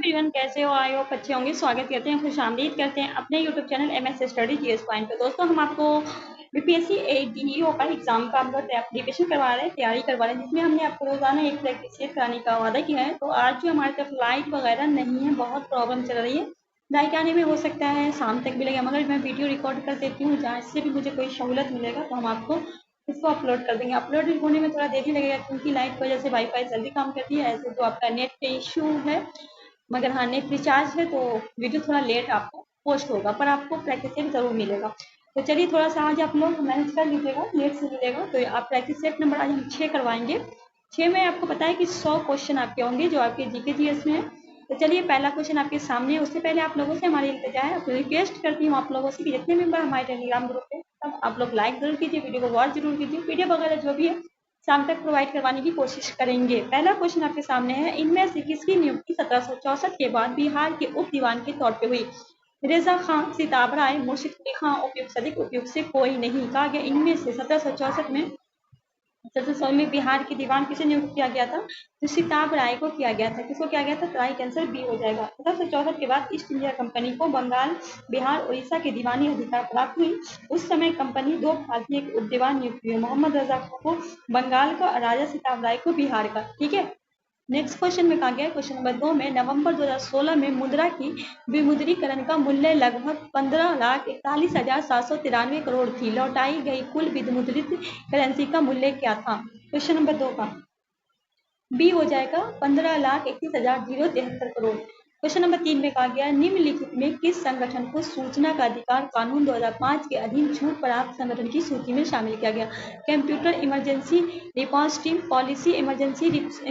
Everyone, कैसे हो? I hope अच्छे होंगे। स्वागत करते हैं, खुशामदीद करते हैं अपने YouTube channel MS study GS point पे। दोस्तों, हम आपको बीपीएससी ADEO का एग्जाम का हम प्रिपरेशन करवा रहे हैं, तैयारी करवा रहे हैं, जिसमें हमने आपको रोजाना एक प्रैक्टिस सेट कराने का वादा किया है। तो आज जो हमारे तरफ लाइट वगैरह नहीं है, बहुत प्रॉब्लम चल रही है। लाइट आने में हो सकता है शाम तक भी लगेगा, मगर मैं वीडियो रिकॉर्ड कर देती हूँ, जहाँ से भी मुझे कोई सहूलत मिलेगा तो हम आपको इसको अपलोड कर देंगे। अपलोड होने में थोड़ा देरी लगेगा, क्योंकि लाइट की वजह से वाईफाई जल्दी काम करती है। ऐसे तो आपका नेट पे इशू है, मगर हाँ, नेट रिचार्ज है तो वीडियो थोड़ा लेट आपको पोस्ट होगा, पर आपको प्रैक्टिस सेट जरूर मिलेगा। तो चलिए, थोड़ा सा आज आप लोग मैनेज कर लीजिएगा, लेट से मिलेगा। तो आप प्रैक्टिस सेट नंबर आज हम 6 करवाएंगे। 6 में आपको पता है कि 100 क्वेश्चन आपके होंगे जो आपके जीके जीएस में है। तो चलिए, पहला क्वेश्चन आपके सामने है। उससे पहले आप लोगों से हमारी इल्तिजा है, रिक्वेस्ट करती हूँ आप लोगों से कि जितने मेंबर हमारे टेलीग्राम ग्रुप पे, तब आप लोग लाइक जरूर कीजिए, वीडियो को वॉच जरूर कीजिए, पीडीएफ वगैरह जो भी है शाम तक प्रोवाइड करवाने की कोशिश करेंगे। पहला क्वेश्चन आपके सामने है, इनमें से किसकी नियुक्ति 1764 के बाद बिहार के उप दीवान के तौर पे हुई? रेजा खां, सिताब राय, मुर्शिद कुली खां, उपयुक्त सदिक उपयुक्त से कोई नहीं। कहा गया इनमें से 1764 में 1700 में बिहार के दीवान किसे नियुक्त किया गया था? तो सिताब राय को किया गया था। किसको किया गया था? तो राइट आंसर बी हो जाएगा। 1764 के बाद ईस्ट इंडिया कंपनी को बंगाल, बिहार, उड़ीसा के दीवानी अधिकार प्राप्त हुई। उस समय कंपनी 2 भारतीय उप दीवान नियुक्त हुए, मोहम्मद रजा को बंगाल का, राजा सिताब राय को बिहार का। ठीक है, नेक्स्ट क्वेश्चन में कहा गया है, क्वेश्चन नंबर 2 में, नवंबर 2016 में मुद्रा की विमुद्रीकरण का मूल्य लगभग 15,41,793 करोड़ थी। लौटाई गई कुल विमुद्रित करेंसी का मूल्य क्या था? क्वेश्चन नंबर 2 का बी हो जाएगा 15,31,073 करोड़। क्वेश्चन नंबर 3 में कहा गया, निम्नलिखित में किस संगठन को सूचना का अधिकार कानून 2005 के अधीन छूट प्राप्त संगठन की सूची में शामिल किया गया? Computer emergency response team, policy emergency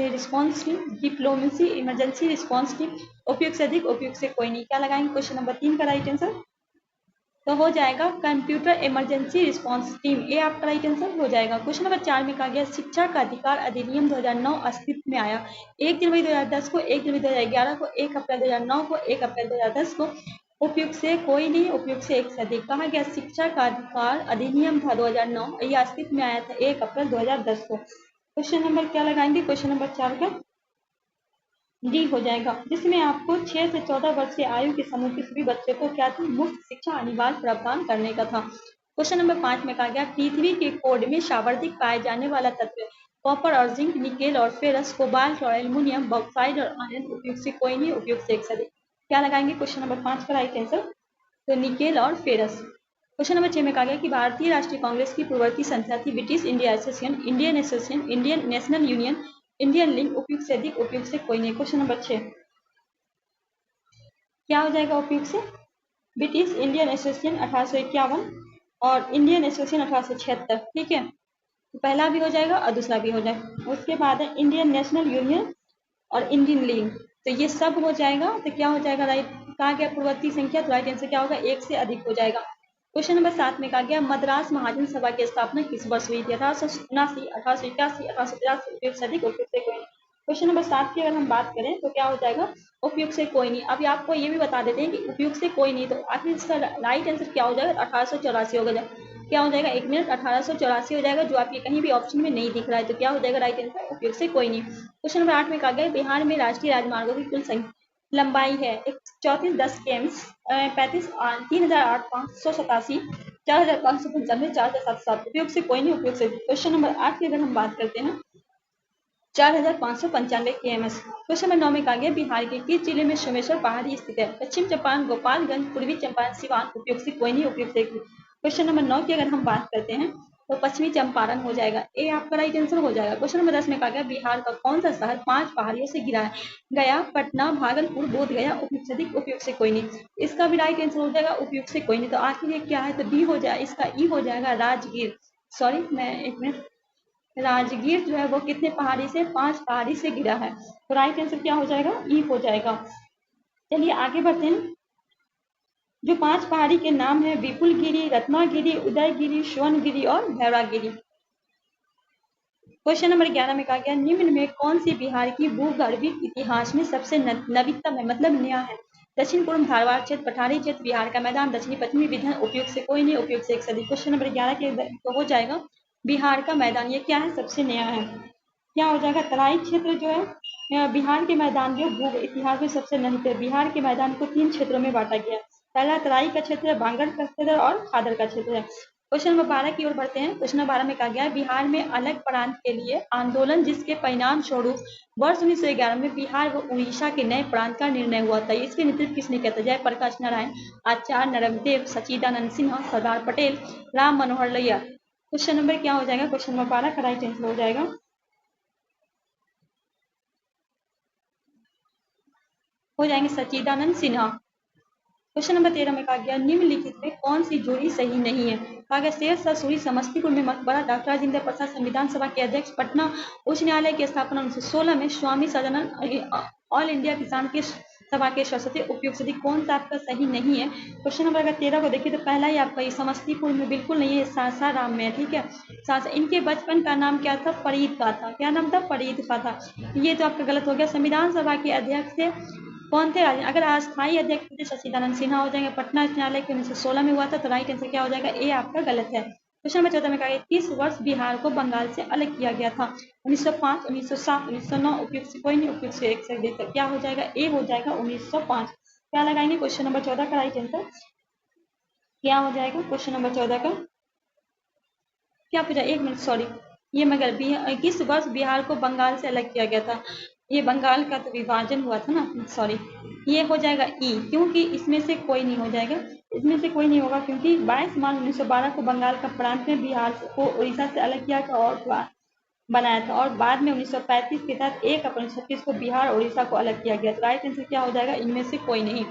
response team, diplomacy emergency response team. उपयुक्त से अधिक, उपयुक्त से कोई नहीं। क्या लगाएंगे क्वेश्चन नंबर 3 का राइट आंसर? तो हो जाएगा कंप्यूटर इमरजेंसी रिस्पांस टीम, ये आपका राइट आंसर हो जाएगा। क्वेश्चन नंबर 4 में कहा गया, शिक्षा का अधिकार अधिनियम 2009 अस्तित्व में आया 1 जनवरी 2010 को, 1 जनवरी 2011 को, 1 अप्रैल 2009 को, 1 अप्रैल 2010 को। उपयुक्त से कोई नहीं, उपयुक्त से एक से अधिक। कहा गया शिक्षा का अधिकार अधिनियम था 2009, ये अस्तित्व में आया था 1 अप्रैल 2010 को। क्वेश्चन नंबर क्या लगाएंगे क्वेश्चन नंबर 4 का? डी हो जाएगा, जिसमें आपको 6 से 14 वर्ष की आयु के समूह के सभी बच्चों को क्या था? मुफ्त शिक्षा अनिवार्य प्रावधान करने का था। क्वेश्चन नंबर 5 में कहा गया, पृथ्वी के कोड में सर्वाधिक पाए जाने वाला तत्व कॉपर और जिंक, निकेल और फेरस, कोबाल्ट और एल्यूमिनियम, बॉक्साइड और आयरन। उपयुक्त से कोई नहीं, उपयुक्त से एक से अधिक। क्या लगाएंगे क्वेश्चन नंबर 5 का राइट आंसर? तो निकेल और फेरस। क्वेश्चन नंबर 6 में कहा गया कि भारतीय राष्ट्रीय कांग्रेस की पूर्ववर्ती संस्था थी British India association, Indian association, Indian national union, Indian link. उपयुक्त से अधिक, उपयुक्त से कोई नहीं। क्वेश्चन नंबर 6 क्या हो जाएगा उपयुक्त से? ब्रिटिश इंडियन एसोसिएशन 1851 और इंडियन एसोसिएशन 1876। ठीक है, तो पहला भी हो जाएगा और दूसरा भी हो जाएगा। उसके बाद है इंडियन नेशनल यूनियन और इंडियन लिंक, तो ये सब हो जाएगा। तो क्या हो जाएगा राइट? कहा गया पूर्ववर्ती संख्या, तो राइट आंसर क्या होगा? 1 से अधिक हो जाएगा। क्वेश्चन नंबर 7 में कहा गया, मद्रास महाजन सभा की स्थापना किस वर्ष हुई थी? 1879, 1881, 1883। उपयुक्त से अधिक, उपयुक्त से कोई नहीं। क्वेश्चन नंबर 7 की अगर हम बात करें तो क्या हो जाएगा? उपयुक्त से कोई नहीं। अभी आपको ये भी बता देते हैं कि उपयुक्त से कोई नहीं, तो आखिर इसका राइट आंसर क्या हो जाएगा? 1884 होगा। क्या हो जाएगा? 1 मिनट, 1884 हो जाएगा, जो आपके कहीं भी ऑप्शन में नहीं दिख रहा है। तो क्या हो जाएगा राइट आंसर? उपयुक्त से कोई नहीं। क्वेश्चन नंबर 8 में कहा गया, बिहार में राष्ट्रीय राजमार्गों की कुल संख्या लंबाई है 3410 केम्स, 35 38,587, 4,595, 4,707। उपयुक्त से कोई नहीं, उपयुक्त से। क्वेश्चन नंबर 8 की अगर हम बात करते हैं, 4,595 KMS। क्वेश्चन नंबर 9 में कहा गया, बिहार के किस जिले में सोमेश्वर पहाड़ी स्थित है? पश्चिम चंपारण, गोपालगंज, पूर्वी चंपारण, सिवान। उपयुक्त से कोई नहीं, उपयुक्त से। क्वेश्चन नंबर 9 की अगर हम बात करते हैं तो पश्चिमी चंपारण हो जाएगा, ए आपका राइट आंसर हो जाएगा। क्वेश्चन नंबर 10 में कहा गया, बिहार का कौन सा शहर 5 पहाड़ियों से घिरा है? गया, पटना, भागलपुर, बोध गया। उपयुक्त से अधिक, उपयुक्त से कोई नहीं। इसका भी राइट आंसर हो जाएगा, उपयुक्त से कोई नहीं। तो आखिर ये क्या है? तो डी हो जाए, इसका ई हो जाएगा राजगीर। सॉरी, मैं एक मिनट, राजगीर जो है वो कितने पहाड़ी से? 5 पहाड़ी से घिरा है। तो राइट आंसर क्या हो जाएगा? ई हो जाएगा। चलिए आगे बढ़ते हैं। जो 5 पहाड़ी के नाम है, विपुलगिरी, रत्नागिरी, उदयगिरी, स्वर्णगिरी और भैरवागिरी। क्वेश्चन नंबर 11 में कहा गया, निम्न में कौन सी बिहार की भूगर्भिक इतिहास में सबसे नवीनतम है, मतलब नया है? दक्षिण पूर्व धारवाड़ क्षेत्र, पठारी क्षेत्र, बिहार का मैदान, दक्षिणी पश्चिमी विदर्भ। उपयुक्त से कोई नहीं, उपयुक्त से एक से अधिक। क्वेश्चन नंबर 11 के तो हो जाएगा बिहार का मैदान, ये क्या है? सबसे नया है। क्या हो जाएगा? तराई क्षेत्र जो है बिहार के मैदान जो भू इतिहास में सबसे नहीं थे। बिहार के मैदान को 3 क्षेत्रों में बांटा गया। पहला तराई का क्षेत्र, बांगड़ का क्षेत्र और खादर का क्षेत्र है। क्वेश्चन नंबर 12 की ओर बढ़ते हैं। क्वेश्चन नंबर 12 में कहा गया है बिहार में अलग प्रांत के लिए आंदोलन जिसके परिणाम स्वरूप वर्ष 1911 में बिहार व उड़ीसा के नए प्रांत का निर्णय हुआ था। इसके नेतृत्व किसने किया था? जयप्रकाश नारायण, आचार्य नरकदेव, सच्चिदानंद सिन्हा, सरदार पटेल, राम मनोहर लोहिया। क्वेश्चन नंबर क्या हो जाएगा? क्वेश्चन नंबर 12 का राइट आंसर हो जाएगा, हो जाएंगे सच्चिदानंद सिन्हा। क्वेश्चन नंबर 13 में कहा गया निम्नलिखित में कौन सी जोड़ी सही नहीं है? कहा गया शेरशाह सूरी समस्तीपुर में मकबरा, डॉक्टर राजेंद्र प्रसाद संविधान सभा के अध्यक्ष, पटना उच्च न्यायालय की स्थापना 1916 में, स्वामी सदानंद ऑल इंडिया किसान के सभा के सदस्य। उपयुक्त सदी कौन सा आपका सही नहीं है? क्वेश्चन नंबर अगर 13 को देखिए तो पहला ही आपका ये समस्तीपुर में बिल्कुल नहीं है, सासाराम में है। ठीक है, इनके बचपन का नाम क्या था? फरीद का था। क्या नाम था? फरीद का था। ये तो आपका गलत हो गया। संविधान सभा के अध्यक्ष से कौन थे? अगर अस्थायी अध्यक्ष थे सच्चिदानंद सिन्हा हो जाएंगे। पटना उच्च न्यायालय के 1916 में हुआ था, तो राइट आंसर क्या हो जाएगा? ए आपका गलत है। क्वेश्चन नंबर 14 में कहा गया किस वर्ष बिहार को बंगाल से अलग किया गया था? 1905, 1907, 1909। उपयुक्त से कोई नहीं, उपयुक्त से एक से क्या हो जाएगा? ए हो जाएगा 1905। क्या लगाएंगे? क्वेश्चन नंबर 14 का राइट आंसर क्या हो जाएगा? क्वेश्चन नंबर 14 का क्या पूछा? एक मिनट, सॉरी, ये मगर किस वर्ष बिहार को बंगाल से अलग किया गया था? ये बंगाल का तो विभाजन हुआ था ना, सॉरी, ये हो जाएगा ई, क्योंकि इसमें से कोई नहीं हो जाएगा, इसमें से कोई नहीं होगा, क्योंकि 22 मार्च 1912 को बंगाल का प्रांत में बिहार को उड़ीसा से अलग किया था और बनाया था, और बाद में 1935 के तहत 1 अप्रैल 1936 को बिहार और उड़ीसा को अलग किया गया। तो राइट आंसर क्या हो जाएगा? इनमें से कोई नहीं।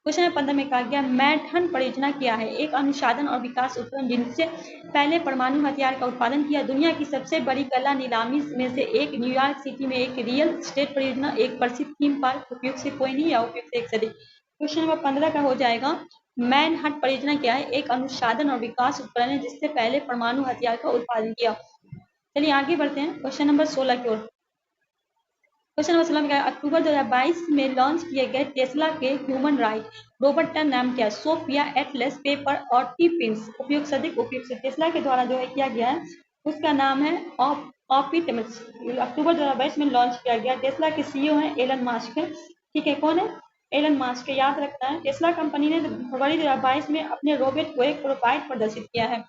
क्वेश्चन नंबर 15 में कहा गया मैनहट्टन परियोजना क्या है? एक अनुसंधान और विकास उपक्रम जिनसे पहले परमाणु हथियार का उत्पादन किया। दुनिया की सबसे बड़ी कला नीलामी में से एक, न्यूयॉर्क सिटी में एक रियल एस्टेट परियोजना, एक प्रसिद्ध थीम पार्क। उपयुक्त से कोई नहीं या उपयुक्त से एक से अधिक। क्वेश्चन नंबर 15 का हो जाएगा मैनहट्टन परियोजना क्या है? एक अनुसंधान और विकास उपकरण है जिससे पहले परमाणु हथियार का उत्पादन किया। चलिए आगे बढ़ते हैं क्वेश्चन नंबर 16 की ओर। क्वेश्चन नंबर 16 में क्या है? अक्टूबर 2022 में लॉन्च किए गए टेस्ला के ह्यूमन राइट रोबोट का नाम क्या है? सोफिया, एटलस, पेपर और टिपिंस। उपयुक्त सदिक उपयुक्त से टेस्ला के द्वारा जो है किया गया है उसका नाम है ऑप्टिमस। अक्टूबर 2022 में लॉन्च किया गया। टेस्ला के सीईओ हैं एलन मास्क है। ठीक है, कौन है? Elon Musk. याद रखना है, टेस्ला कंपनी ने फरवरी 2022 में अपने रोबोट को एक प्रोटोटाइप प्रदर्शित किया है।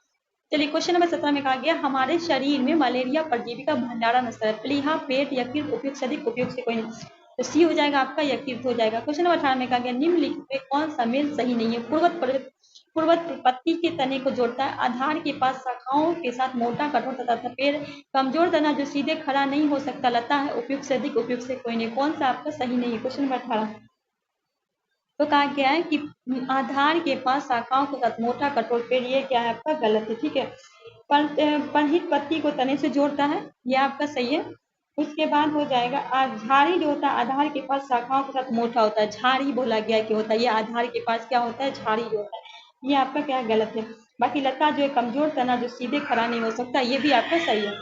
चलिए क्वेश्चन नंबर 17 में कहा गया हमारे शरीर में मलेरिया परजीवी का भंडारण स्थल है। प्लीहा, पेट, यकृत। उपयुक्त सदिक उपयुक्त से कोई नहीं, तो सी हो जाएगा आपका, यकृत हो जाएगा। क्वेश्चन नंबर 18 में कहा गया निम्नलिखित में कौन सा मेल सही नहीं है? पूर्वत पत्ती के तने को जोड़ता है, आधार के पास शाखाओं के साथ मोटा, कठोर तथा पेड़, कमजोर तना जो सीधे खड़ा नहीं हो सकता, लता है। उपयुक्त से अधिक उपयुक्त से कोई नहीं, कौन सा आपका सही नहीं है? क्वेश्चन नंबर 18 तो कहा गया है कि आधार के पास शाखाओं के साथ मोटा, कठोर पेड़, ये क्या है आपका? गलत है। ठीक है, परहित पत्ती को तने से जोड़ता है, यह आपका सही है। उसके बाद हो जाएगा झाड़ी जो होता है आधार के पास शाखाओं के साथ मोटा होता है, झाड़ी बोला गया कि होता है, ये आधार के पास क्या होता है? झाड़ी जो होता है, ये आपका क्या गलत है। बाकी लता जो है कमजोर तना जो सीधे खड़ा नहीं हो सकता, ये भी आपका सही है।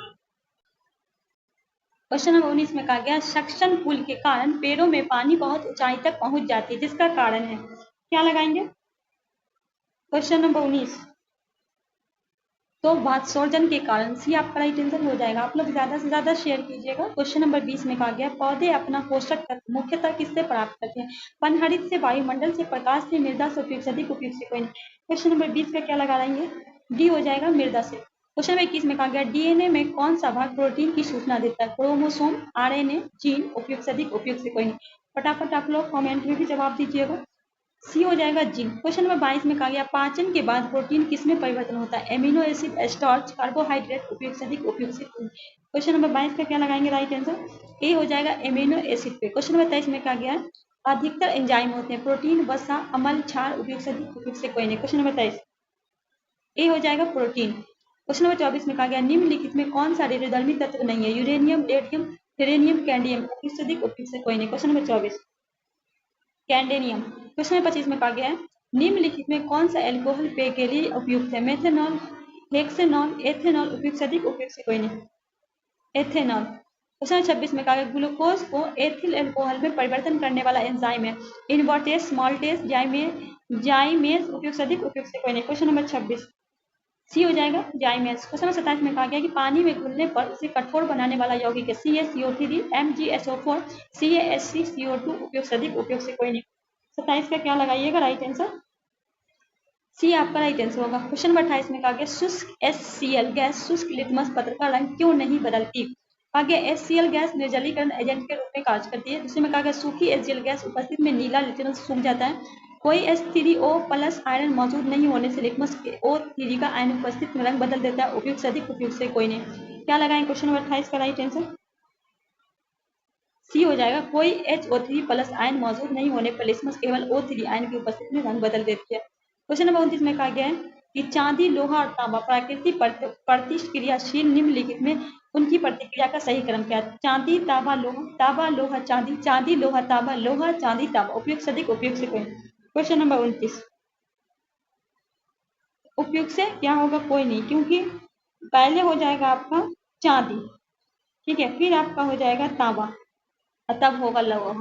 क्वेश्चन नंबर 19 में कहा गया सक्शन पुल के कारण पेड़ों में पानी बहुत ऊंचाई तक पहुंच जाती है, जिसका कारण है? क्या लगाएंगे? क्वेश्चन नंबर 19 तो वात्सर्जन के कारण, सी आपका राइट आंसर हो जाएगा। आप लोग ज्यादा से ज्यादा शेयर कीजिएगा। क्वेश्चन नंबर 20 में कहा गया पौधे अपना पोषक तत्व मुख्यतः किससे प्राप्त करते हैं? पनहरित से, वायुमंडल से, प्रकाश से, मृदा से। उपयुक्त अधिक उपयुक्त से कोई नहीं। क्वेश्चन नंबर 20 का क्या लगा रहेंगे? डी हो जाएगा, मृदा से। क्वेश्चन नंबर 21 में कहा गया डीएनए में कौन सा भाग प्रोटीन की सूचना देता है? Chromosome, RNA, gene. उपयुक्त अधिक उपयुक्त से कोई नहीं। फटाफट आप लोग कॉमेंट में भी जवाब दीजिएगा। सी हो जाएगा जिंक। क्वेश्चन नंबर 22 में कहा गया पाचन के बाद प्रोटीन किसमें परिवर्तन होता है? Amino acid, starch, carbohydrate. उपयुक्त से अधिक उपयुक्त से। क्वेश्चन नंबर 22 का क्या लगाएंगे राइट आंसर? ए हो जाएगा एमिनो एसिड पे। क्वेश्चन नंबर 23 में कहा गया अधिकतर एंजाइम होते हैं प्रोटीन, वसा, अम्ल, क्षार। उपयुक्त से अधिक उपयुक्त से कोई नहीं। क्वेश्चन नंबर 23 ए हो जाएगा प्रोटीन। क्वेश्चन नंबर 24 में कहा गया निम्नलिखित में कौन सा रेडियोधर्मी तत्व नहीं है? यूरेनियम, रेडियम, टेरेनियम, कैंडियम। उपयुक्त से अधिक उपयुक्त से कोई नहीं। क्वेश्चन नंबर 24 कैंडेनियम। क्वेश्चन नंबर 25 में कहा गया है निम्नलिखित में कौन सा एल्कोहल पेय के लिए उपयुक्त है? Methanol, hexanol, ethanol. उपयुक्त से अधिक उपयुक्त से कोई नहीं, एथेनॉल। क्वेश्चन 26 में कहा गया ग्लूकोज को एथिल एल्कोहल में परिवर्तन करने वाला एंजाइम है? Invertase, maltase, जाइमेज। उपयुक्त से अधिक उपयुक्त से कोई नहीं। क्वेश्चन नंबर 26 सी हो जाएगा जाइमेस। क्वेश्चन नंबर 27 में कहा गया कि पानी में घुलने पर उसे कठोर बनाने वाला यौगिक है CaCO3 MgSO4 CaScCO2 उपयोग से अधिक उपयोग से कोई नहीं। 27 का क्या लगाइएगा राइट आंसर सी आपका राइट आंसर होगा। क्वेश्चन नंबर 28 में कहा गया शुष्क HCl गैस शुष्क लिटमस पत्र का रंग क्यों नहीं बदलती। कहा गया HCl गैस निर्जलीकरण एजेंट के रूप में कार्य करती है। दूसरे में कहा गया सूखी HCl गैस उपस्थित में नीला लिटमस सूख जाता है। कोई H3O प्लस आयरन मौजूद नहीं होने से लिटमस O3 का आयन उपस्थित में रंग बदल देता है। उपयुक्त से अधिक उपयुक्त से कोई नहीं। क्या लगाएं क्वेश्चन नंबर 28 का राइट आंसर सी हो जाएगा कोई HO3 प्लस आयन मौजूद नहीं होने पर लिटमस केवल O3 आयन की उपस्थिति में रंग बदल देती है। क्वेश्चन नंबर 29 में कहा गया है कि चांदी लोहा और तांबा प्राकृतिक प्रतिक्रियाशील निम्नलिखित में उनकी प्रतिक्रिया का सही क्रम क्या है। चांदी तांबा लोहा चांदी चांदी लोहा तांबा चांदी तांबा उपयुक्त से अधिक उपयुक्त से कोई। क्वेश्चन नंबर 29 उपयुक्त से क्या होगा कोई नहीं क्योंकि पहले हो जाएगा आपका चांदी ठीक है फिर आपका हो जाएगा तांबा और तब होगा लोहा।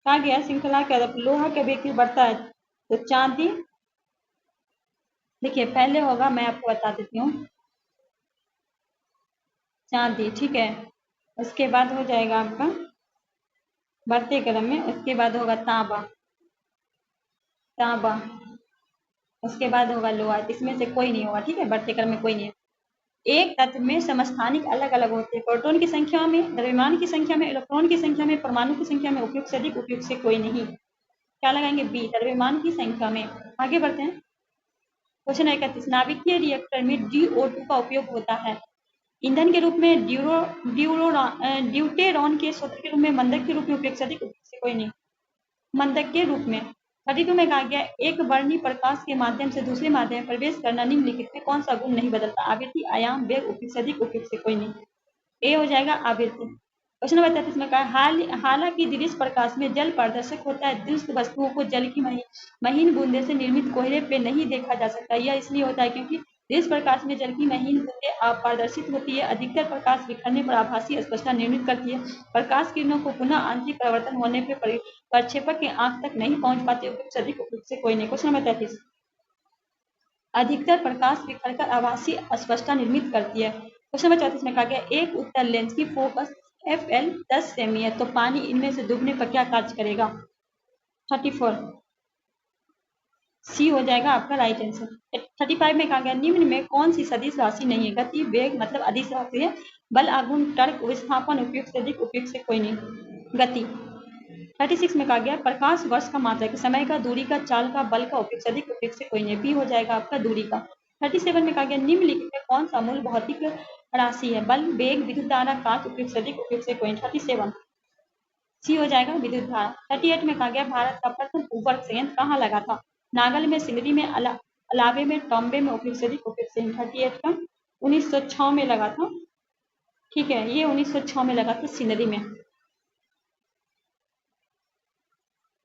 कहा गया श्रृंखला के लोहा का व्यक्ति बढ़ता है तो चांदी देखिए पहले होगा मैं आपको बता देती हूँ चांदी ठीक है उसके बाद हो जाएगा आपका बढ़ते क्रम में उसके बाद होगा तांबा तांबा उसके बाद होगा लोहा इसमें से कोई नहीं होगा ठीक है बढ़ते क्रम में कोई नहीं है। एक तत्व में समस्थानिक अलग अलग होते हैं प्रोटॉन की संख्या में द्रव्यमान की संख्या में इलेक्ट्रॉन की संख्या में परमाणु की संख्या में उपयुक्त से अधिक उपयुक्त से कोई नहीं। क्या लगाएंगे बी द्रव्यमान की संख्या में। आगे बढ़ते हैं क्वेश्चन 31 नाभिकीय रिएक्टर में DO2 का उपयोग होता है ईंधन के रूप में ड्यूटेरॉन के स्रोत के रूप में मंदक के रूप में उपयोग से अधिक उपयुक्त से कोई नहीं। मंदक के रूप में 32 में कहा गया एक वर्णी प्रकाश के माध्यम से दूसरे माध्यम में प्रवेश करना निम्नलिखित में कौन सा गुण नहीं बदलता आवृत्ति आयाम वेग उपयुक्त से अधिक उपयुक्त से कोई नहीं। ए हो जाएगा आवृत्ति। क्वेश्चन नंबर 33 में कहा हालांकि दृश्य प्रकाश में जल पारदर्शक होता है दृश्य वस्तुओं को जल की महीन बूंदे से निर्मित कोहरे पे नहीं देखा जा सकता। यह इसलिए होता है क्योंकि दृश्य प्रकाश में जल की महीन बूंदे अपारदर्शित होती है। अधिकतर प्रकाश बिखरने पर आभासी स्पष्टता निर्मित करती है। प्रकाश किरणों को पुनः आंतरिक परिवर्तन होने पर प्रक्षेपक के आंख तक नहीं पहुंच पाते। उपयुक्त से अधिक उपयुक्त से कोई नहीं। क्वेश्चन नंबर 33 अधिकतर प्रकाश बिखरकर आभासी अस्पष्टता निर्मित करती है। क्वेश्चन नंबर 34 में कहा गया एक उत्तल लेंस की फोकस FL 10 सेमी है तो पानी इनमें से डूबने पर क्या कार्य करेगा। 34 सी हो जाएगा आपका राइट आंसर। 35 में कहा गया निम्न में कौन सी सदिश राशि नहीं है। गति वेग मतलब अदिश राशि है बल आघूर्ण तर्क विस्थापन उपयुक्त से अधिक उपयुक्त से कोई नहीं। गति 36 में कहा गया प्रकाश वर्ष का मात्रक समय का दूरी का चाल का बल का उपयुक्त से अधिक उपयुक्त से कोई नहीं। बी हो जाएगा आपका दूरी का। 37 में कहा गया निम्नलिखित में कौन सा मूल भौतिक राशि है बल वेग विद्युत धारा कांच उपयुक्त से अधिक उपयुक्त से कोई नहीं। 37 सी हो जाएगा विद्युत धारा। 38 में कहा गया भारत का प्रथम उर्वरक संयंत्र कहाँ लगा था। नागल में सिंदरी में अलावे में टॉम्बे में उपयुक्त से अधिक उपयुक्त से। 38 का 1906 में लगा था ठीक है ये 1906 में लगा था सिंदरी में।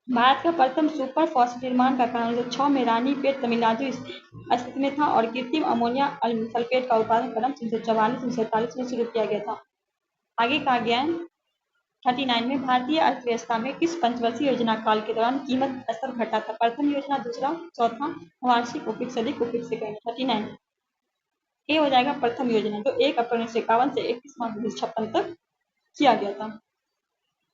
भारत का प्रथम सुपर फॉस्फेट निर्माण का कारण 1906 में रानीपेट तमिलनाडु स्थित में था और कृत्रिम अमोनिया सल्फेट का उत्पादन कदम 1944-1947 में शुरू किया गया था। आगे कहा गया है 39 में भारतीय अर्थव्यवस्था में किस पंचवर्षीय योजना काल के दौरान कीमत स्तर घटा था। प्रथम योजना दूसरा चौथा वार्षिक उपयुक्त से अधिक उपयुक्त से कहेंगे। 39 ये हो जाएगा प्रथम योजना जो 1 अप्रैल 1951 से 31 मार्च 1956 तक किया गया था।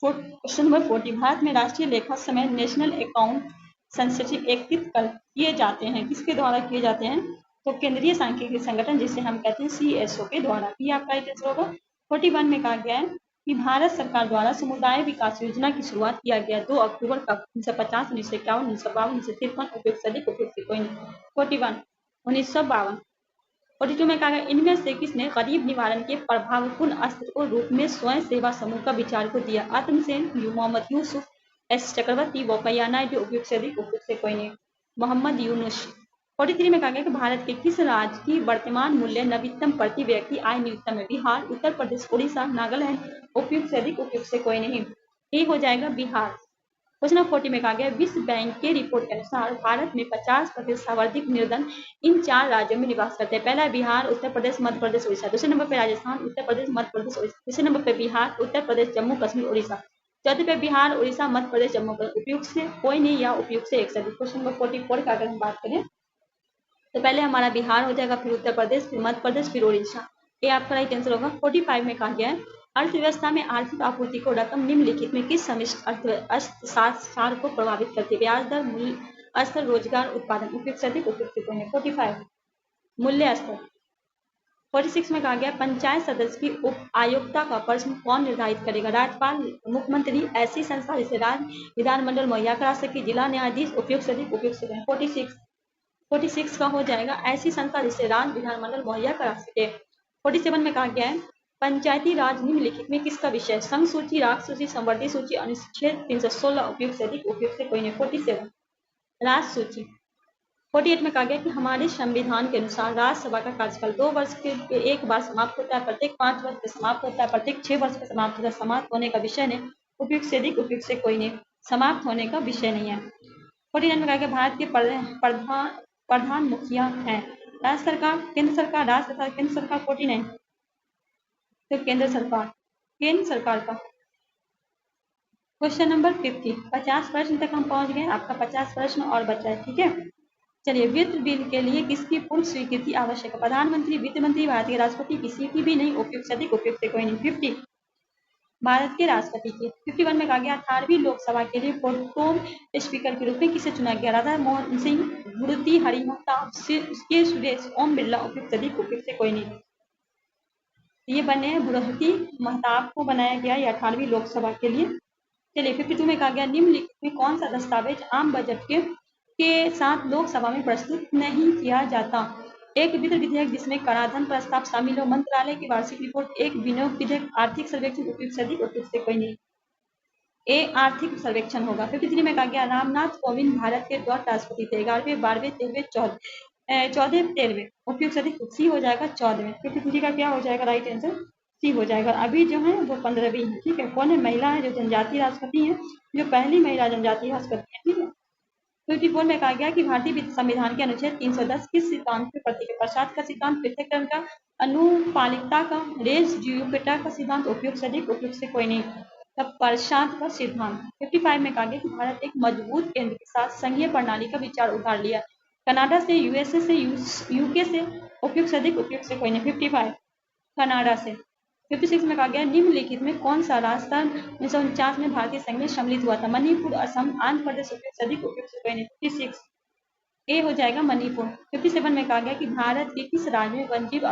क्वेश्चन नंबर 40 भारत में राष्ट्रीय लेखा समय नेशनल अकाउंट सेंसिटिव एकत्रित किए जाते हैं किसके द्वारा किए जाते हैं तो केंद्रीय सांख्यिकी संगठन जिसे हम कहते हैं CSO के द्वारा। ये आपका राइट आंसर होगा। 41 में कहा गया है कि भारत सरकार द्वारा समुदाय विकास योजना की शुरुआत किया गया 2 अक्टूबर का 1950 1951 1952 1953 उपयुक्त से अधिक उपयुक्त कोई नहीं। 41 1952 42 में कहा गया इनमें से किसने गरीब निवारण के प्रभावपूर्ण अस्त्र को रूप में स्वयं सेवा समूह का विचार को दिया। आत्मसेन मोहम्मद यूसुफ S चक्रवर्ती वोकैया नायडू उपयुक्त से अधिक उपयुक्त से कोई नहीं। मोहम्मद यूनुस। 43 में कहा गया कि भारत के किस राज्य की वर्तमान मूल्य नवीनतम प्रति व्यक्ति आय न्यूनतम है। बिहार उत्तर प्रदेश उड़ीसा नागालैंड उपयुक्त से अधिक उपयुक्त से कोई नहीं। ये हो जाएगा बिहार। क्वेश्चन नंबर 40 में कहा गया विश्व बैंक के रिपोर्ट के अनुसार भारत में 50% सर्वाधिक निर्धन इन 4 राज्यों में निवास करते हैं। पहला है बिहार उत्तर प्रदेश मध्य प्रदेश उड़ीसा। दूसरे नंबर पर राजस्थान उत्तर प्रदेश मध्य प्रदेश उड़ीसा। तीसरे नंबर पर बिहार उत्तर प्रदेश जम्मू कश्मीर उड़ीसा। चौथे पे बिहार, उड़ीसा, मध्य प्रदेश, जम्मू कश्मीर, उपयुक्त से कोई नहीं या उपयुक्त से एक से अधिक। क्वेश्चन नंबर 44 का अगर हम बात करें तो पहले हमारा बिहार हो जाएगा, फिर उत्तर प्रदेश, फिर मध्य प्रदेश, फिर उड़ीसा। ये आपका राइट आंसर होगा। 45 में कहा गया है अर्थव्यवस्था में आर्थिक आपूर्ति को रकम निम्नलिखित में किस समिष्ट अर्थशास्त्र को प्रभावित करती है? ब्याज दर, मूल्य स्तर, रोजगार, उत्पादन। उपयुक्त से अधिक, उपयुक्त से कोई नहीं। 45 मूल्य स्तर। 46 में कहा गया पंचायत सदस्य की उप आयुक्ता का प्रश्न कौन निर्धारित करेगा? राज्यपाल, मुख्यमंत्री, ऐसी संस्था जिसे राज्य विधानमंडल मुहैया करा सके। जिला न्यायाधीश। उपयुक्त से अधिक, उपयुक्त से कम। 46 का हो जाएगा ऐसी संस्था जिसे राज्य विधानमंडल मुहैया करा सके। 47 में कहा गया है पंचायती राज निम्नलिखित में किसका विषय? संघ सूची, राग सूची, संवर्ती सूची, अनुच्छेद 316। उपयुक्त से अधिक, उपयुक्त से कोई नहीं। 47 राज सूची। 48 में कहा गया कि हमारे संविधान के अनुसार राज्यसभा का कार्यकाल 2 वर्ष के एक बार समाप्त होता है, प्रत्येक 5 वर्ष पे समाप्त होता है, प्रत्येक 6 वर्ष पे समाप्त होता है। समाप्त होने का विषय नहीं। उपयुक्त से अधिक, उपयुक्त से कोई नहीं। समाप्त होने का विषय नहीं है। 49 में कहा गया भारत के प्रधान मुखिया है। राज्य सरकार, केंद्र सरकार, राज्य सरकार, केंद्र सरकार। 49 तो केंद्र सरकार, केंद्र सरकार का। क्वेश्चन नंबर 50, 50 प्रश्न तक हम पहुंच गए। आपका 50 प्रश्न और बचा है, ठीक है। चलिए, वित्त बिल के लिए किसकी पूर्ण स्वीकृति आवश्यक है? प्रधानमंत्री, वित्त मंत्री, भारतीय राष्ट्रपति, किसी की भी नहीं। उपयुक्त से अधिक, उपयुक्त से कोई नहीं। 50 भारत के राष्ट्रपति की। 51 में कहा गया 18वीं लोकसभा के लिए प्रोटेम स्पीकर के रूप में किसे चुना गया? राधा मोहन सिंह, गुरुति हरिमहताब, के सुरेश, ओम बिरला। उपयुक्त से अधिक, उपयुक्त से कोई नहीं। ये बने हैं बृहति महताब को बनाया गया ये 18वीं लोकसभा के लिए। चलिए, 52 में कहा गया निम्नलिखित में कौन सा दस्तावेज आम बजट के साथ लोकसभा में प्रस्तुत नहीं किया जाता? एक वित्त विधेयक जिसमें कराधान प्रस्ताव शामिल हो, मंत्रालय की वार्षिक रिपोर्ट, एक विनियोग विधेयक, आर्थिक सर्वेक्षण। उपयुक्त से अधिक, उपयुक्त से कोई नहीं। ए आर्थिक सर्वेक्षण होगा। 53 में कहा गया रामनाथ कोविंद भारत के दौर राष्ट्रपति थे। 11वें, 12वें, 13वें, 14वें, 13वें। उपयुक्त से अधिक सी हो जाएगा 14वें। 53 का क्या हो जाएगा राइट आंसर? सी हो जाएगा। अभी जो है वो 15वीं है, ठीक है। कौन है? महिला है जो जनजातीय राष्ट्रपति है, जो पहली महिला जनजातीय राष्ट्रपति है, ठीक है। 54 में कहा गया कि भारतीय संविधान के अनुच्छेद 310 किस सिद्धांत पे प्रतीक है? प्रसाद का सिद्धांत, पृथककरण का, अनुपालिकता का, रेस ज्यूपिटा का सिद्धांत। उपयुक्त से अधिक, उपयुक्त से कोई नहीं। तब प्रसाद का सिद्धांत। 55 में कहा गया कि भारत एक मजबूत केंद्र के साथ संघीय प्रणाली का विचार उतार लिया। कनाडा से, यूएसए से, यूके से। उपयुक्त से अधिक, उपयुक्त से कोई नहीं। 55 कनाडा से। 56 में कहा गया निम्नलिखित में कौन सा राजस्थान 1949 में भारतीय संघ में सम्मिलित हुआ था? मणिपुर, असम, आंध्र प्रदेश। उपयुक्त से अधिक, उपयुक्त से कोई नहीं। 56 ए हो जाएगा मणिपुर। 57 में कहा गया कि भारत के किस राज्य में वन्यजीव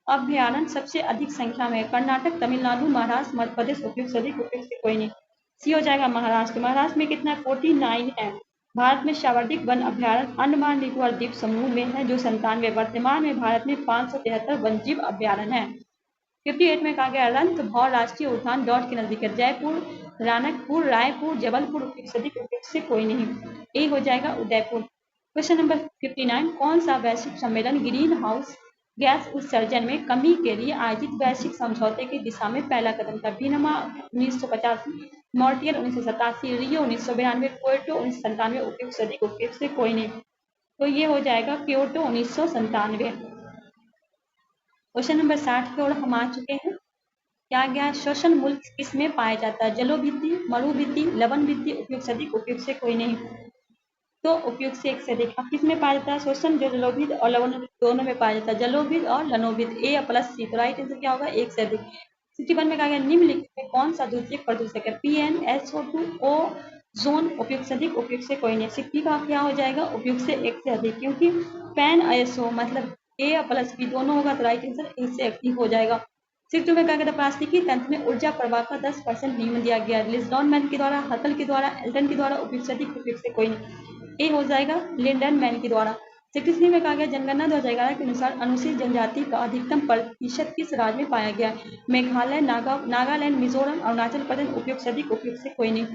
अभ्यारण्य सबसे अधिक संख्या में? कर्नाटक, तमिलनाडु, महाराष्ट्र, मध्य प्रदेश। उपयुक्त से अधिक, उपयुक्त से कोई नहीं। सी हो जाएगा महाराष्ट्र। महाराष्ट्र में कितना? 49 है। भारत में सर्वाधिक वन अभ्यारण्य अंडमान निकोबार द्वीप समूह में है जो 97। वर्तमान में भारत में 573 वन्यजीव अभ्यारण्य है। 58 में कहा गया रणथंभौर राष्ट्रीय उद्यान डॉट के नजदीक है। जयपुर, रानकपुर, रायपुर, जबलपुर। उपयुक्त से अधिक, उपयुक्त से कोई नहीं। ए हो जाएगा उदयपुर। क्वेश्चन नंबर 59 कौन सा वैश्विक सम्मेलन ग्रीन हाउस गैस उत्सर्जन में कमी के लिए आयोजित वैश्विक समझौते की दिशा में पहला कदम था? बीनमा 1985, मॉन्ट्रियल 1987, रियो 1992, क्योटो 1997। उपयुक्त से अधिक, उपयुक्त से कोई नहीं। तो ये हो जाएगा क्योटो 1997। क्वेश्चन नंबर 60 की ओर हम आ चुके हैं। क्या गया श्वसन मूल किसमें पाया जाता है? जलोभित्ति, मरुभित्ति, लवण भित्ति। उपयुक्त से अधिक, उपयुक्त से कोई नहीं। तो उपयुक्त से एक से अधिक। अब किसमें पाया जाता है श्वसन? जो जलोभित और लवण दोनों में पाया जाता है। जलोभित और लवणोभित। ए प्लस सी। तो राइट आंसर क्या होगा? एक से अधिक। 61 में कहा गया निम्नलिखित में कौन सा द्वितीयक प्रदूषक है? PnSO2, ozone. उपयुक्त से अधिक, उपयुक्त से कोई नहीं। 60 का क्या हो जाएगा? उपयुक्त से एक से अधिक, क्योंकि PnSO मतलब ए प्लस बी दोनों होगा तो राइट आंसर ए से अधिक हो जाएगा। 62 में कहा गया प्लास्टिकी तंत्र में ऊर्जा प्रवाह का 10% नियम दिया गया। लिस्डॉन मैन के द्वारा, हकल के द्वारा, एल्टन के द्वारा। उपयुक्त से अधिक, उपयुक्त से कोई नहीं। ए हो जाएगा लिंडन मैन के द्वारा। 63 में कहा गया जनगणना 2011 के अनुसार अनुसूचित जनजाति का अधिकतम प्रतिशत किस राज्य में पाया गया? मेघालय, नागालैंड, मिजोरम, अरुणाचल प्रदेश। उपयुक्त से अधिक, उपयुक्त से कोई नहीं।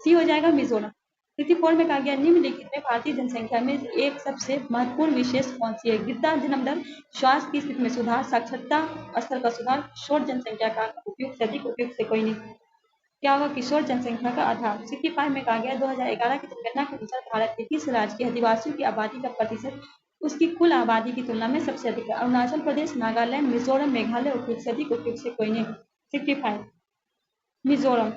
सी हो जाएगा मिजोरम। 54 में कहा गया निम्नलिखित में भारतीय जनसंख्या में एक सबसे महत्वपूर्ण विशेष कौन सी है? गिरता जन्म दर, स्वास्थ्य की स्थिति में सुधार, साक्षरता स्तर का सुधार, किशोर जनसंख्या का। उपयुक्त से अधिक, उपयुक्त से कोई नहीं। क्या होगा? किशोर जनसंख्या का आधार। 65 में कहा गया 2011 की जनगणना के अनुसार भारत के किस राज्य के आदिवासियों की आबादी का प्रतिशत उसकी कुल आबादी की तुलना में सबसे अधिक है? अरुणाचल प्रदेश, नागालैंड, मिजोरम, मेघालय। उपयुक्त से अधिक, उपयुक्त से कोई नहीं। 65 मिजोरम।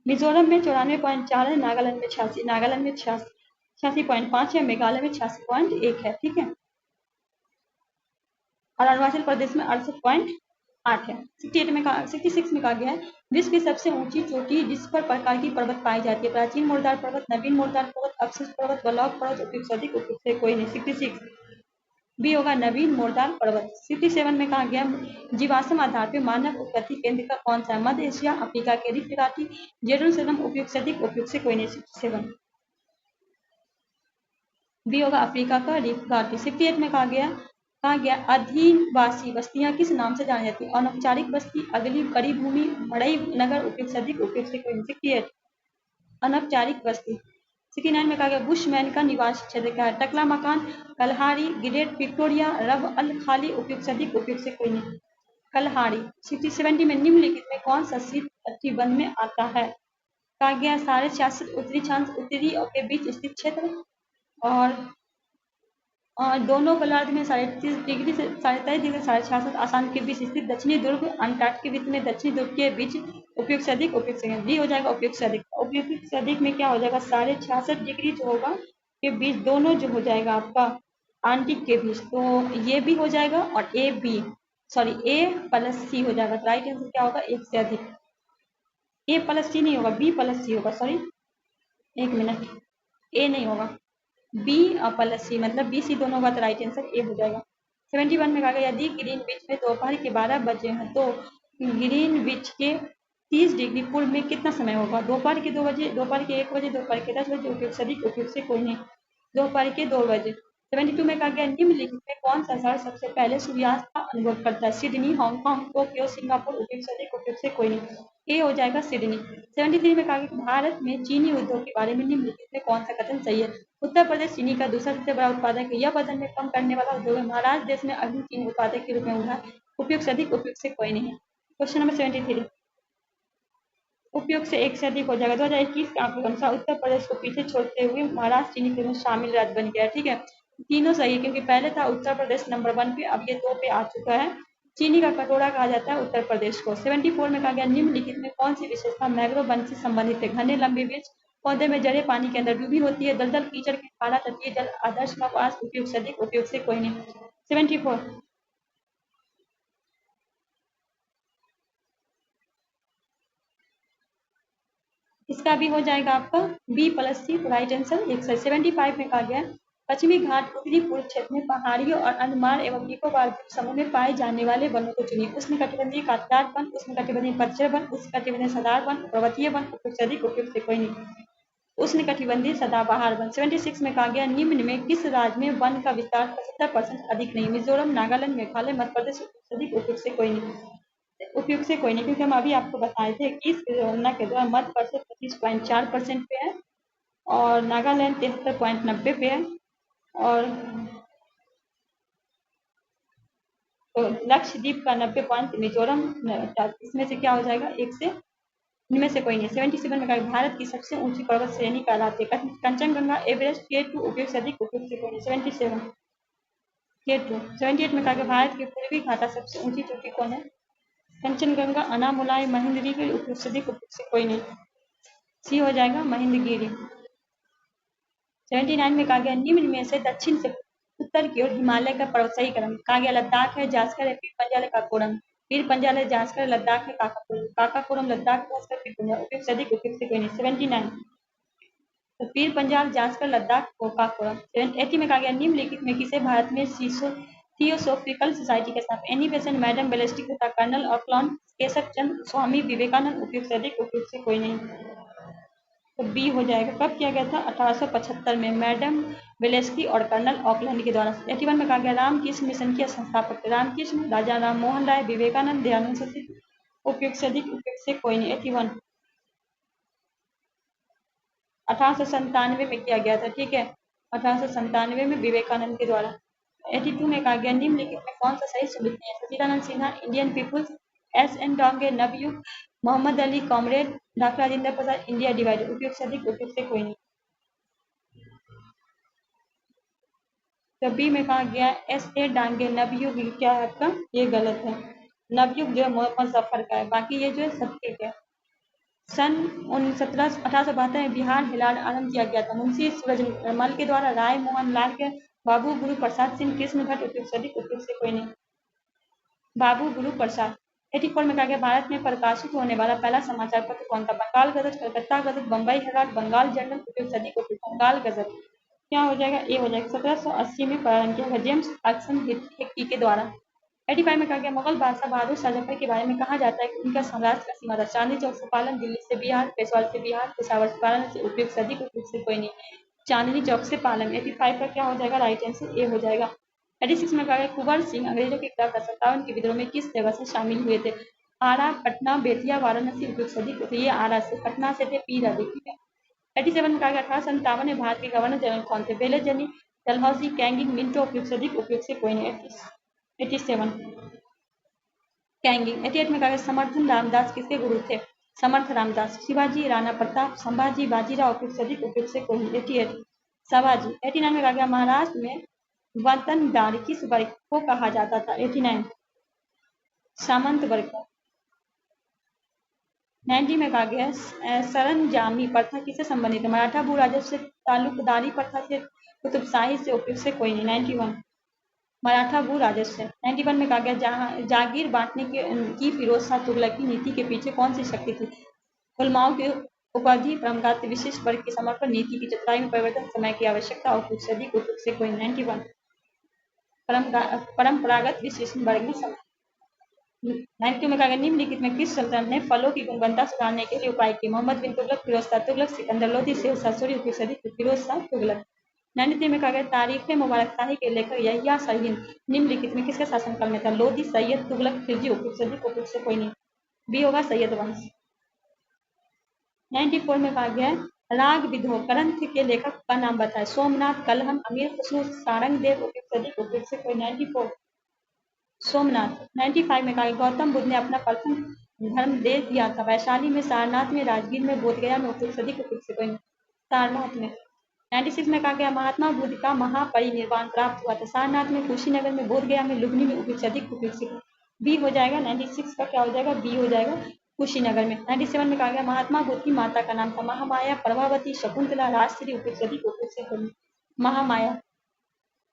मिजोरम में 94.4 है, नागालैंड में 86, नागालैंड में 86.5 है, मेघालय में 86.1 है। ठीक है, और अरुणाचल प्रदेश में 68.8 है। 68 में 66 में कहा गया है विश्व की सबसे ऊंची चोटी जिस पर प्रकार की पर्वत पाई जाती है। प्राचीन मोरदार पर्वत, नवीन मोरदार पर्वत, अवशिष्ट पर्वत, बलौक पर्वत, उपयुक्त से अधिक, उपयुक्त से कोई नहीं। 66 बी होगा नवीन मोरदार पर्वत। 67 में कहा गया जीवाश्म आधार पर मानव उत्पत्ति केंद्र का कौन सा है? मध्य एशिया, अफ्रीका के रिफ्ट घाटी, जेरूसलम, उपयुक्त से अधिक, उपयुक्त से कोई नहीं। 67 बी होगा अफ्रीका का रिफ्ट घाटी। 68 में कहा गया अधिवासी बस्तियां किस नाम से जानी जाती है? अनौपचारिक बस्ती, अगली कड़ी भूमि, मड़ई नगर, उपयुक्त से अधिक, उपयुक्त से कोई नहीं। 68 अनौपचारिक बस्ती। 69 में कहा गया बुशमैन का निवास क्षेत्र क्या है? टकला मकान, कलहारी, ग्रेट विक्टोरिया, रब अल खाली, उपयुक्त से अधिक, उपयुक्त से कोई नहीं। कलहारी। 70 में निम्नलिखित में कौन सा शीत कटिबंध में आता है? कहा गया 66 उत्तरी अक्षांश, उत्तरी के बीच स्थित क्षेत्र, और दोनों गोलार्ध में 33.30 से 23.5 डिग्री 66 आसान के बीच स्थित दक्षिणी ध्रुव, अंटार्कटिक के बीच में दक्षिणी ध्रुव के बीच, उपयुक्त से अधिक, उपयुक्त से डी हो जाएगा उपयुक्त से अधिक। उपयुक्त से अधिक में क्या हो जाएगा? 66.5 डिग्री जो होगा के बीच, दोनों जो हो जाएगा आपका आंटिक के बीच, तो ये भी हो जाएगा और a b sorry a plus c हो जाएगा। तो राइट आंसर क्या होगा? एक से अधिक। ए प्लस सी नहीं होगा, बी प्लस सी होगा, सॉरी एक मिनट, ए नहीं होगा, बी और प्लस सी, मतलब बी सी दोनों होगा तो राइट आंसर ए हो जाएगा। 71 में कहा गया यदि ग्रीनविच में दोपहर के 12 बजे हैं तो ग्रीनविच के 30 डिग्री पूर्व में कितना समय होगा? दोपहर के 2 बजे, दोपहर के 1 बजे, दोपहर के 10 बजे, उपयुक्त से अधिक, उपयुक्त से कोई नहीं। दोपहर के 2 बजे। 72 में कहा गया निम्नलिखित में कौन सा शहर सबसे पहले सूर्यास्त का अनुभव करता है? सिडनी, हांगकांग, टोक्यो, सिंगापुर, उपयुक्त से अधिक, उपयुक्त से कोई नहीं। ए हो जाएगा सिडनी। 73 में कहा गया भारत में चीनी उद्योग के बारे में निम्नलिखित में कौन सा कथन सही है? उत्तर प्रदेश चीनी का दूसरा सबसे बड़ा उत्पादक है, यह वजन में कम करने वाला उद्योग है, महाराष्ट्र देश में अग्नि चीनी उत्पादक के रूप में उभरा है, उपयुक्त से अधिक, उपयुक्त से कोई नहीं। क्वेश्चन नंबर 73 उपयुक्त से एक से अधिक हो जाएगा। 2021 के आंकड़ों के अनुसार उत्तर प्रदेश को पीछे छोड़ते हुए महाराष्ट्र चीनी के में शामिल राज्य बन गया है। ठीक है, तीनों सही है क्योंकि पहले था उत्तर प्रदेश नंबर 1 पे, अब ये 2 पे आ चुका है। चीनी का कटोरा कहा जाता है उत्तर प्रदेश को। 74 में कहा गया निम्नलिखित में कौन सी विशेषता मैंग्रोव वन से संबंधित है? घने लंबे वृक्ष, पौधे में जड़ें पानी के अंदर डूबी होती है, दलदल कीचड़ के खारा तटीय जल, आदर्श का पास, उपयुक्त से अधिक, उपयुक्त से कोई नहीं। 74 इसका भी हो जाएगा आपका बी प्लस सी, राइट आंसर। 175 में कहा गया पश्चिमी घाट उत्तरी पूर्व क्षेत्र में पहाड़ियों और अंडमान एवं निकोबार द्वीप समूह में पाए जाने वाले वनों को चुनिए। उष्णकटिबंधीय कांटदार वन, उष्णकटिबंधीय पतझड़ वन, उष्णकटिबंधीय सदाहर वन, पर्वतीय वन, उपयुक्त से अधिक, उपयुक्त से कोई नहीं। उष्णकटिबंधीय सदाबहार वन। 76 में कहा गया निम्न में किस राज्य में वन का विस्तार 75% अधिक नहीं? मिजोरम, नागालैंड, मेघालय, मध्य प्रदेश, उपयुक्त से अधिक, उपयुक्त से कोई नहीं। उपयुक्त से कोई नहीं क्योंकि हम अभी आपको बताए थे कि इस गणना के द्वारा मध्य प्रदेश 25.4% पे है और नागालैंड 73.90 पे है, और तो लक्षद्वीप का 90 पॉइंट, मिजोरम, इसमें से क्या हो जाएगा? एक से इनमें से कोई नहीं। 77 में कहा भारत की सबसे ऊंची पर्वत श्रेणी कहलाती है कंचनजंगा, एवरेस्ट, K2, उपयुक्त से अधिक, उपयुक्त से कोई नहीं। 77 K2। 78 में कहा भारत के पूर्वी घाटा सबसे ऊंची चोटी कौन है? कंचनजंगा, अनामुलाई, महेंद्रगिरी, उपयुक्त से अधिक, उपयुक्त से कोई नहीं। सी हो जाएगा महेंद्रगिरी। 79 में कहा गया निम्न में से दक्षिण से उत्तर की ओर हिमालय का पर्वत सही क्रम कहा गया लद्दाख है, जास्कर है, पीर पंजाल है, काराकोरम। पीर पंजाल है, जास्कर, लद्दाख है, काकाकोरम, लद्दाख, जास्कर, पीर पंजाल, उपयुक्त से अधिक, उपयुक्त से कोई नहीं। 79 तो पीर पंजाल, जास्कर, लद्दाख, काकाकोरम। 80 में कहा गया निम्नलिखित में किसे भारत में थियोसोफिकल सोसाइटी के साथ एनी बेसेंट, मैडम ब्लेस्टी तथा कर्नल और क्लॉन केशव चंद्र, स्वामी विवेकानंद, उपयुक्त से अधिक, उपयुक्त से कोई नहीं। तो बी हो जाएगा। कब किया गया था? 1875 में मैडम वेलेस्की और कर्नल ऑकलैंड के द्वारा। 81 में कहा गया रामकृष्ण मिशन के संस्थापक रामकृष्ण, राजा राम मोहन राय, विवेकानंद, दयानंद सरस्वती, उपयुक्त से अधिक, उपयुक्त से कोई नहीं। 81 1897 में किया गया था। ठीक है, 1897 में विवेकानंद के द्वारा। 82 में कहा गया निम्नलिखित में कौन सा सही सुमित नहीं है? Sachchidanand Sinha, Indian peoples, S.N. Dange, Navyug, Mohammad Ali, comrade, doctor Rajendra Prasad, India divided, उपयुक्त से अधिक, उपयुक्त से कोई नहीं। तो बी में कहा गया S.A. डांगे, नवयुग क्या है आपका? ये गलत है। नवयुग जो है मोहम्मद जफर का है, बाकी ये जो है सब ठीक है। सन 1772 में बिहार हिलाल आरंभ किया गया था। मुंशी सूरजमल के द्वारा राय मोहन लाल के बाबू गुरु प्रसाद सिंह कृष्ण भट्ट उपयुक्त से अधिक उपयुक्त से कोई नहीं। बाबू गुरु प्रसाद 84 में कहा गया भारत में प्रकाशित होने वाला पहला समाचार पत्र कौन था? Bengal gazette, Calcutta gazette, Bombay herald, Bengal journal, उपयुक्त से अधिक उपयुक्त। बंगाल गजट क्या हो जाएगा? ए हो जाएगा। 1780 में प्रारंभ किया गया जेम्स अक्सन हिक्की के द्वारा। 85 में कहा गया मुगल बादशाह बहादुर शाह जफर के बारे में कहा जाता है कि उनका साम्राज्य का सीमा था चांदनी चौक से पालन, दिल्ली से बिहार, पेशवार से बिहार, पेशावर से पालन से उपयुक्त से अधिक उपयुक्त से कोई नहीं। चांदनी चौक से पालन। 85 का क्या हो जाएगा? राइट आंसर ए हो जाएगा। 86 में कहा गया कुंवर सिंह अंग्रेजों के खिलाफ 57 के विद्रोह में किस जगह से शामिल हुए थे? आरा, पटना, बेतिया, वाराणसी, उपयुक्त से अधिक। तो ये आरा से, पटना से थे पी रवि। 87 में कहा गया 1857 में भारत के गवर्नर जनरल कौन थे? बेलेजनी, डलहौजी, कैंगिंग, मिंटो, उपयुक्त से अधिक उपयुक्त से कोई नहीं। 87 कैंगिंग। 88 में कहा गया समर्थन रामदास किसके गुरु थे? समर्थ रामदास। शिवाजी, राणा प्रताप, संभाजी, बाजीराव, उपयुक्त से अधिक उपयुक्त से कोई नहीं। 88 संभाजी। 89 में कहा गया महाराष्ट्र में वतनदार किस वर्ग को कहा जाता था? 89 सामंत वर्ग को। 90 में कहा गया सरंजामी प्रथा किससे संबंधित है? मराठा भू राजस्व से, तालुकदारी प्रथा से, कुतुबशाही से, उपयुक्त से कोई नहीं। 91 मराठा भू राजस्व से। 91 में कहा गया जागीर बांटने की फिरोज शाह तुगलक की नीति के पीछे कौन सी शक्ति थी? उलमाओं की उपाधि, परंपरागत विशिष्ट वर्ग के समर्पण, नीति की चतुराई में परिवर्तन, समय की आवश्यकता, उपयुक्त से अधिक उपयुक्त से कोई। 91 परंपरागत विशिष्ट वर्ग में समय। 92 में कहा गया निम्नलिखित में किस सल्तनत ने फलों की गुणवत्ता सुधारने के लिए उपाय किए? मोहम्मद बिन तुगलक, फिरोज शाह तुगलक, सिकंदर लोधी, शेरशाह सूरी, उपयुक्त से अधिक फिरोज शाह तुगलक। 93 में कहा गया तारीख मुबारक शाही के लेखक यहिया शाहीन निम्नलिखित में किसके शासनकाल में था? लोधी, सैयद, तुगलक, खिलजी, उपयुक्त से अधिक उपयुक्त से कोई नहीं। बी होगा सैयद वंश। 94 में कहा गया राग विधो ग्रंथ के लेखक का नाम बताए? सोमनाथ, कलहम, अमीर खुसरो, सारंग देव, उपयुक्त से अधिक उपयुक्त से कोई। 94 सोमनाथ। 95 में कहा गौतम बुद्ध ने अपना प्रथम धर्म दे दिया था? वैशाली में, सारनाथ में, राजगीर में, बोधगया में, उपयुक्त से अधिक उपयुक्त से कोई नहीं। सारनाथ में। 96 में कहा गया महात्मा बुद्ध का महापरिनिर्वाण प्राप्त हुआ था? सारनाथ में, कुशीनगर में, बोधगया में, लुम्बिनी में, उपयुक्त से अधिक उपयुक्त से। बी हो जाएगा। 96 का क्या हो जाएगा? बी हो जाएगा कुशीनगर में। 97 में कहा गया महात्मा बुद्ध की माता का नाम था? महामाया, प्रभावती, शकुंतला, राजश्री, उपयुक्त से अधिक उपयुक्त से कोई। महामाया।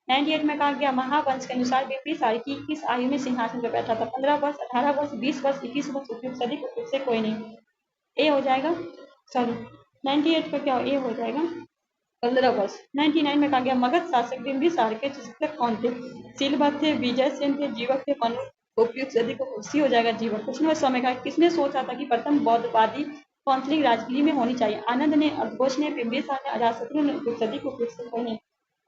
98 में कहा गया महावंश के अनुसार बिम्बिसार की किस आयु में सिंहासन पर बैठा था? 15 वर्ष, 18 वर्ष, 20 वर्ष, 21 वर्ष, उपयुक्त से अधिक उपयुक्त से कोई नहीं। ए हो जाएगा। सॉरी 98 का क्या ए हो जाएगा? 15 वर्ष। 99 में कहा गया मगध शासक बिम्बिसार के चिकित्सक कौन थे? सिलवा थे, विजय सेन थे, जीवक थे, मनु, उपयुक्त से अधिक सी हो जाएगा जीवक। क्वेश्चन नंबर 100 में कहा किसने सोचा था कि प्रथम बौद्धवादी काउंसिलिंग राजगीर में होनी चाहिए? आनंद ने, अघोष ने, बिम्बिसार ने, अजातशत्रु ने, उपयुक्त से अधिक उपयुक्त से कोई नहीं।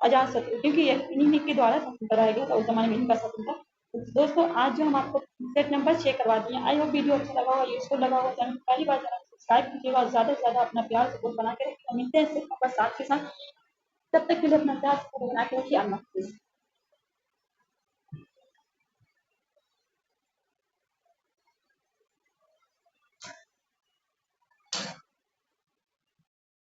अजातशत्रु, क्योंकि यह इन्हीं के द्वारा शासन कराया गया था, उस जमाने में इनका शासन था। तो दोस्तों आज जो हम आपको सेट नंबर 6 करवा दिए, आई होप वीडियो अच्छा लगा होगा, यूजफुल लगा होगा। चैनल पहली बार चैनल सब्सक्राइब कीजिएगा और ज्यादा से ज्यादा अपना प्यार सपोर्ट बना के रखिए। मिलते हैं सिर्फ नंबर 7 के साथ। तब तक के लिए अपना प्यार सपोर्ट बना के रखिए। अल्लाह हाफिज़।